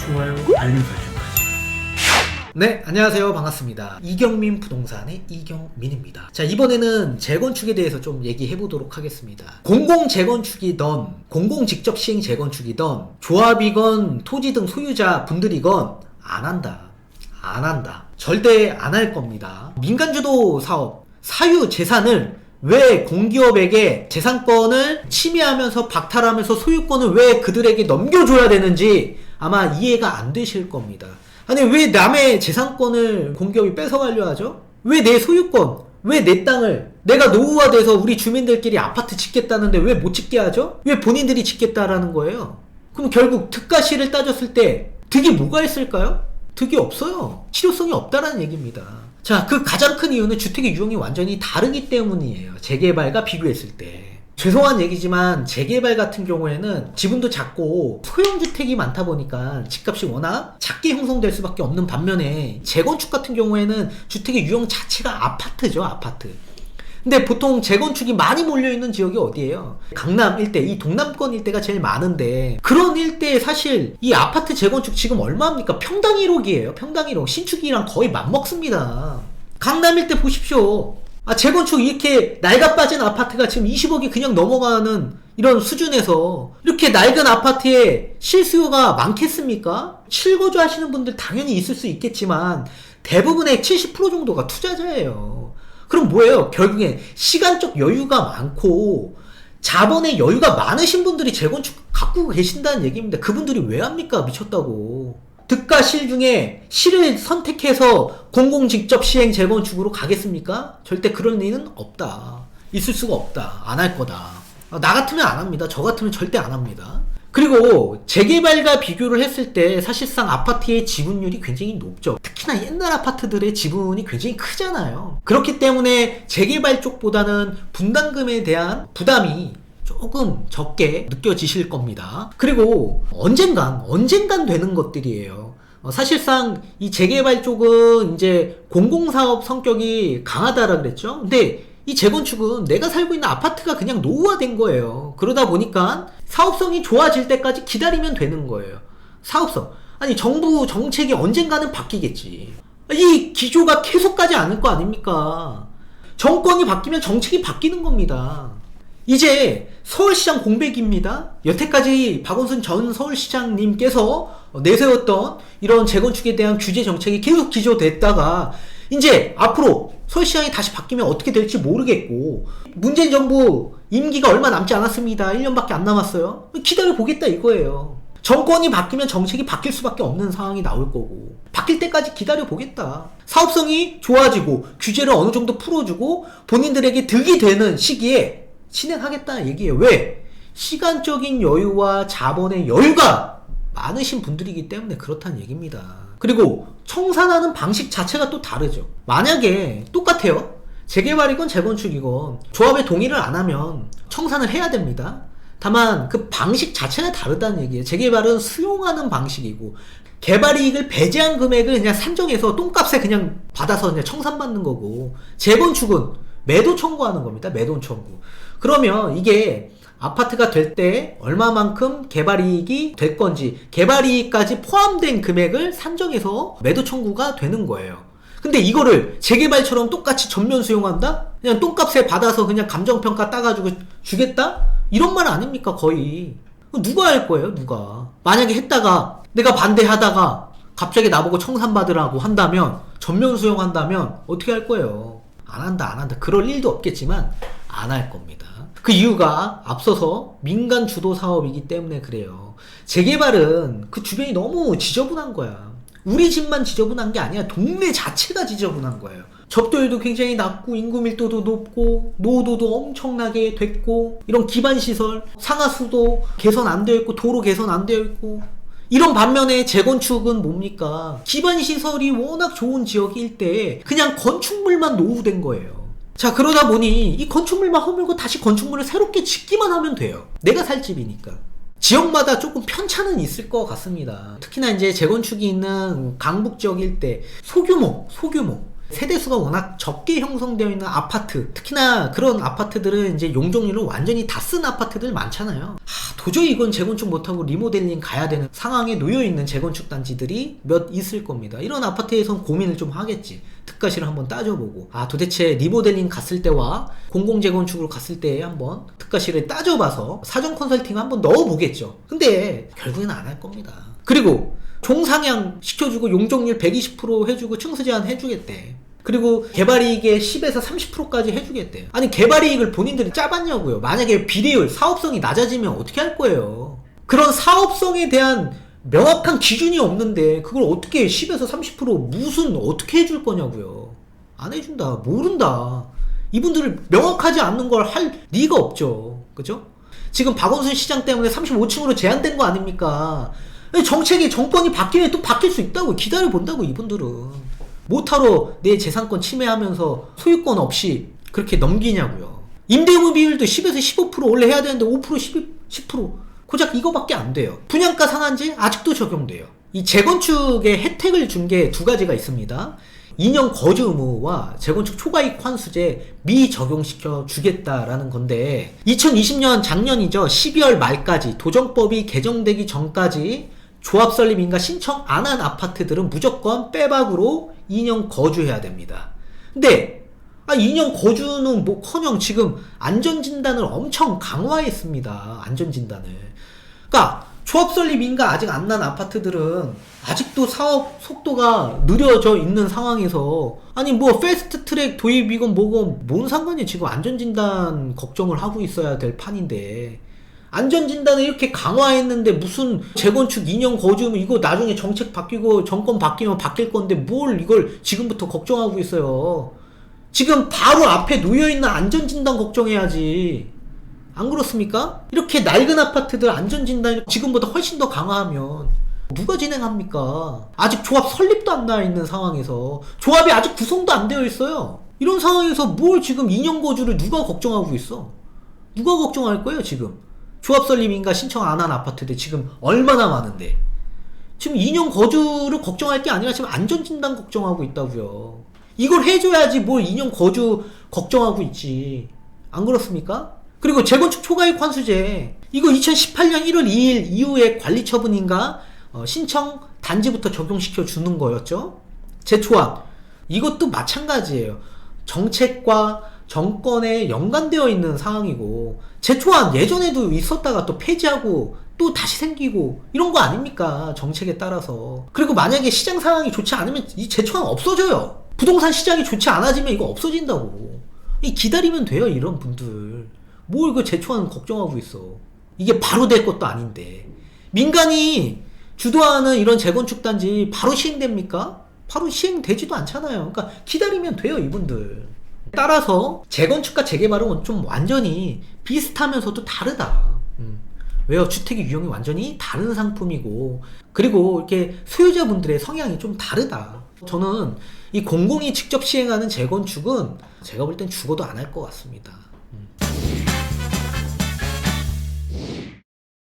좋아요, 알림 설정까지. 네, 안녕하세요. 반갑습니다. 이경민 부동산의 이경민입니다. 자, 이번에는 재건축에 대해서 좀 얘기해 보도록 하겠습니다. 공공 재건축이던, 공공 직접 시행 재건축이던, 조합이건 토지 등 소유자 분들이건 안 한다. 절대 안 할 겁니다. 민간주도 사업, 사유 재산을 왜 공기업에게 재산권을 침해하면서 박탈하면서 소유권을 왜 그들에게 넘겨줘야 되는지 아마 이해가 안 되실 겁니다. 아니, 왜 남의 재산권을 공기업이 뺏어가려 하죠? 왜 내 소유권, 왜 내 땅을 내가 노후화돼서 우리 주민들끼리 아파트 짓겠다는데 왜 못 짓게 하죠? 왜 본인들이 짓겠다라는 거예요? 그럼 결국 득가시를 따졌을 때 득이 뭐가 있을까요? 득이 없어요. 실효성이 없다라는 얘기입니다. 자, 그 가장 큰 이유는 주택의 유형이 완전히 다르기 때문이에요. 재개발과 비교했을 때. 죄송한 얘기지만 재개발 같은 경우에는 지분도 작고 소형주택이 많다 보니까 집값이 워낙 작게 형성될 수밖에 없는 반면에 재건축 같은 경우에는 주택의 유형 자체가 아파트죠. 아파트. 근데 보통 재건축이 많이 몰려있는 지역이 어디예요? 강남 일대, 이 동남권 일대가 제일 많은데 그런 일대에 사실 이 아파트 재건축 지금 얼마입니까? 평당 1억이에요. 평당 1억. 신축이랑 거의 맞먹습니다. 강남 일대 보십시오. 재건축 이렇게 낡아 빠진 아파트가 지금 20억이 그냥 넘어가는 이런 수준에서 이렇게 낡은 아파트에 실수요가 많겠습니까? 실거주 하시는 분들 당연히 있을 수 있겠지만 대부분의 70% 정도가 투자자예요. 그럼 뭐예요? 결국엔 시간적 여유가 많고 자본의 여유가 많으신 분들이 재건축 갖고 계신다는 얘기입니다. 그분들이 왜 합니까? 미쳤다고. 득과 실 중에 실을 선택해서 공공 직접 시행 재건축으로 가겠습니까? 절대 그런 일은 없다. 있을 수가 없다. 안 할 거다. 나 같으면 안 합니다. 저 같으면 절대 안 합니다. 그리고 재개발과 비교를 했을 때 사실상 아파트의 지분율이 굉장히 높죠. 특히나 옛날 아파트들의 지분이 굉장히 크잖아요. 그렇기 때문에 재개발 쪽보다는 분담금에 대한 부담이 조금 적게 느껴지실 겁니다. 그리고 언젠간 되는 것들이에요. 사실상 이 재개발 쪽은 이제 공공사업 성격이 강하다라 그랬죠. 근데 이 재건축은 내가 살고 있는 아파트가 그냥 노후화된 거예요. 그러다 보니까 사업성이 좋아질 때까지 기다리면 되는 거예요. 사업성. 아니, 정부 정책이 언젠가는 바뀌겠지. 이 기조가 계속 가지 않을 거 아닙니까? 정권이 바뀌면 정책이 바뀌는 겁니다. 이제 서울시장 공백입니다. 여태까지 박원순 전 서울시장님께서 내세웠던 이런 재건축에 대한 규제 정책이 계속 기조됐다가 이제 앞으로 서울시장이 다시 바뀌면 어떻게 될지 모르겠고 문재인 정부 임기가 얼마 남지 않았습니다. 1년밖에 안 남았어요. 기다려보겠다 이거예요. 정권이 바뀌면 정책이 바뀔 수밖에 없는 상황이 나올 거고 바뀔 때까지 기다려보겠다. 사업성이 좋아지고 규제를 어느 정도 풀어주고 본인들에게 득이 되는 시기에 진행하겠다는 얘기예요. 왜? 시간적인 여유와 자본의 여유가 많으신 분들이기 때문에 그렇다는 얘기입니다. 그리고 청산하는 방식 자체가 또 다르죠. 만약에 똑같아요. 재개발이건 재건축이건 조합에 동의를 안 하면 청산을 해야 됩니다. 다만 그 방식 자체가 다르다는 얘기예요. 재개발은 수용하는 방식이고 개발이익을 배제한 금액을 그냥 산정해서 똥값에 그냥 받아서 그냥 청산받는 거고 재건축은 매도 청구하는 겁니다. 매도 청구. 그러면 이게 아파트가 될 때 얼마만큼 개발이익이 될 건지 개발이익까지 포함된 금액을 산정해서 매도 청구가 되는 거예요. 근데 이거를 재개발처럼 똑같이 전면 수용한다? 그냥 똥값에 받아서 그냥 감정평가 따가지고 주겠다? 이런 말 아닙니까 거의. 누가 할 거예요 누가. 만약에 했다가 내가 반대하다가 갑자기 나보고 청산받으라고 한다면 전면 수용한다면 어떻게 할 거예요. 안 한다. 그럴 일도 없겠지만 안 할 겁니다. 그 이유가 앞서서 민간 주도 사업이기 때문에 그래요. 재개발은 그 주변이 너무 지저분한 거야. 우리 집만 지저분한 게 아니야. 동네 자체가 지저분한 거예요. 접도율도 굉장히 낮고 인구 밀도도 높고 노후도도 엄청나게 됐고 이런 기반시설 상하수도 개선 안 되어 있고 도로 개선 안 되어 있고 이런 반면에 재건축은 뭡니까? 기반시설이 워낙 좋은 지역일 때 그냥 건축물만 노후된 거예요. 자, 그러다 보니 이 건축물만 허물고 다시 건축물을 새롭게 짓기만 하면 돼요. 내가 살 집이니까. 지역마다 조금 편차는 있을 것 같습니다. 특히나 이제 재건축이 있는 강북 지역 일대 소규모 세대수가 워낙 적게 형성되어 있는 아파트, 특히나 그런 아파트들은 이제 용적률을 완전히 다 쓴 아파트들 많잖아요. 도저히 이건 재건축 못하고 리모델링 가야 되는 상황에 놓여있는 재건축 단지들이 몇 있을 겁니다. 이런 아파트에선 고민을 좀 하겠지. 특가시를 한번 따져보고, 아 도대체 리모델링 갔을 때와 공공재건축으로 갔을 때에 한번 특가시를 따져봐서 사전 컨설팅 한번 넣어보겠죠. 근데 결국에는 안 할 겁니다. 그리고 종상향 시켜주고 용적률 120% 해주고 층수 제한 해주겠대. 그리고 개발이익의 10에서 30%까지 해주겠대요. 아니 개발이익을 본인들이 짜봤냐고요. 만약에 비례율, 사업성이 낮아지면 어떻게 할 거예요. 그런 사업성에 대한 명확한 기준이 없는데 그걸 어떻게 10에서 30% 무슨 어떻게 해줄 거냐고요. 안 해준다. 모른다. 이분들을 명확하지 않는 걸 할 리가 없죠. 그죠? 지금 박원순 시장 때문에 35층으로 제한된 거 아닙니까? 정책이 정권이 바뀌면 또 바뀔 수 있다고 기다려본다고 이분들은. 못하러 내 재산권 침해하면서 소유권 없이 그렇게 넘기냐고요. 임대료 비율도 10에서 15% 원래 해야 되는데 5% 10% 고작 이거밖에 안 돼요. 분양가 상한제 아직도 적용돼요. 이 재건축에 혜택을 준 게 두 가지가 있습니다. 2년 거주 의무와 재건축 초과이익 환수제 미적용시켜 주겠다라는 건데 2020년 작년이죠. 12월 말까지 도정법이 개정되기 전까지 조합 설립 인가 신청 안 한 아파트들은 무조건 빼박으로 2년 거주해야 됩니다. 근데 2년 거주는 뭐커녕 지금 안전진단을 엄청 강화했습니다. 안전진단을. 그러니까 조합 설립 인가 아직 안 난 아파트들은 아직도 사업 속도가 느려져 있는 상황에서 아니 뭐 패스트트랙 도입이건 뭐건 뭔 상관이 지금 안전진단 걱정을 하고 있어야 될 판인데 안전진단을 이렇게 강화했는데 무슨 재건축 2년 거주면 이거 나중에 정책 바뀌고 정권 바뀌면 바뀔 건데 뭘 이걸 지금부터 걱정하고 있어요. 지금 바로 앞에 놓여있는 안전진단 걱정해야지. 안 그렇습니까? 이렇게 낡은 아파트들 안전진단 지금보다 훨씬 더 강화하면 누가 진행합니까? 아직 조합 설립도 안 나 있는 상황에서 조합이 아직 구성도 안 되어 있어요. 이런 상황에서 뭘 지금 2년 거주를 누가 걱정하고 있어? 누가 걱정할 거예요 지금? 조합 설립인가 신청 안 한 아파트들 지금 얼마나 많은데 지금 2년 거주를 걱정할 게 아니라 지금 안전진단 걱정하고 있다고요. 이걸 해줘야지 뭘 2년 거주 걱정하고 있지. 안 그렇습니까? 그리고 재건축 초과이익 환수제 이거 2018년 1월 2일 이후에 관리처분인가 신청 단지부터 적용시켜 주는 거였죠. 재초안 이것도 마찬가지예요. 정책과 정권에 연관되어 있는 상황이고 재초안 예전에도 있었다가 또 폐지하고 또 다시 생기고 이런 거 아닙니까? 정책에 따라서. 그리고 만약에 시장 상황이 좋지 않으면 이 재초안 없어져요. 부동산 시장이 좋지 않아지면 이거 없어진다고. 기다리면 돼요 이런 분들. 뭘 그 재초안 걱정하고 있어. 이게 바로 될 것도 아닌데. 민간이 주도하는 이런 재건축 단지 바로 시행됩니까? 바로 시행되지도 않잖아요. 그러니까 기다리면 돼요 이분들. 따라서 재건축과 재개발은 좀 완전히 비슷하면서도 다르다. 왜요? 주택의 유형이 완전히 다른 상품이고 그리고 이렇게 소유자분들의 성향이 좀 다르다. 저는 이 공공이 직접 시행하는 재건축은 제가 볼 땐 죽어도 안 할 것 같습니다.